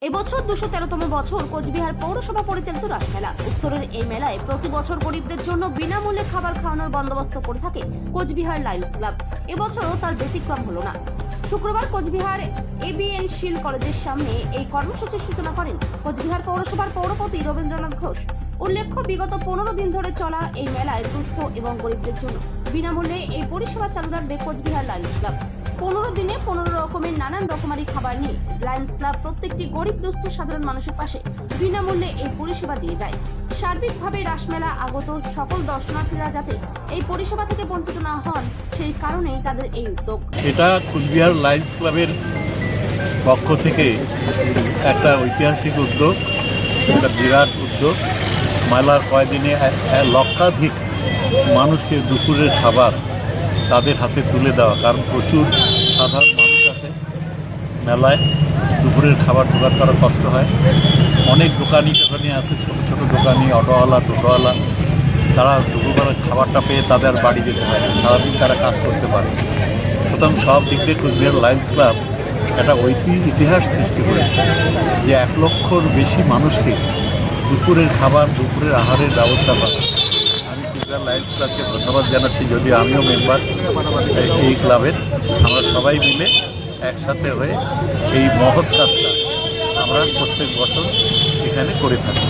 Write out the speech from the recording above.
এবছর 213তম বছর কোচবিহার পৌরসভা পরিচালিত রাসমেলা। উত্তরের এই মেলায় প্রতি বছর গরিবদের জন্য বিনামূল্যে খাবার খাওয়ানোর বন্দোবস্ত করে থাকে কোচবিহার লায়ন্স ক্লাব। এবছরও তার ব্যতিক্রম হলো না। শুক্রবার কোচবিহার এবিএন শিল কলেজের সামনে এই কর্মসূচির সূচনা করেন কোচবিহার পৌরসভার পৌরপতি রবীন্দ্রনাথ ঘোষ। উল্লেখ্য, বিগত 15 দিন ধরে চলা এই মেলায় দুস্থ এবং গরিবদের জন্য বিনামূল্যে এই পরিষেবা চালু রাখবে কোচবিহার লায়ন্স ক্লাব। 15 দিনে 15 রকমের নানান রকমারি খাবার নিয়ে লায়ন্স ক্লাব প্রত্যেকটি গরিব দুস্থ সাধারণ মানুষের পাশে বিনামূল্যে এই পরিষেবা দিয়ে যায়। সার্বিকভাবে রাসমেলা আগত সকল দর্শনার্থীরা যাতে এই পরিষেবা থেকে বঞ্চিত না হন, সেই কারণেই তাদের এই উদ্যোগ। এটা কোচবিহার লায়ন্স ক্লাবের পক্ষ থেকে একটা ঐতিহাসিক উদ্যোগ, একটা বিরাট উদ্যোগ। মেলার কয়েকদিনে লক্ষাধিক মানুষকে দুপুরের খাবার তাদের হাতে তুলে দেওয়া, কারণ প্রচুর সাধারণ মানুষ আসে মেলায়, দুপুরের খাবার জোগাড় করা কষ্ট হয়। অনেক দোকানি আছে, ছোটো ছোটো দোকানি, অটোওয়ালা, টোটোওয়ালা, তারা দুপুরবেলার খাবারটা পেয়ে তাদের বাড়ি যেতে হয়, সারাদিন তারা কাজ করতে পারে। প্রথম সব দিক দিয়ে কোচবিহার লায়ন্স ক্লাব একটা ইতিহাস সৃষ্টি করেছে, যে 1 লক্ষর বেশি মানুষকে দুপুরের খাবার, দুপুরের আহারের ব্যবস্থা করে। আমি কোচবিহার লায়ন্স ক্লাবকে ধন্যবাদ জানাচ্ছি, যদিও আমিও মেম্বার এই ক্লাবের। আমরা সবাই মিলে একসাথে হয়ে এই মহৎ কাজটা আমরা প্রত্যেক বছর এখানে করে থাকি।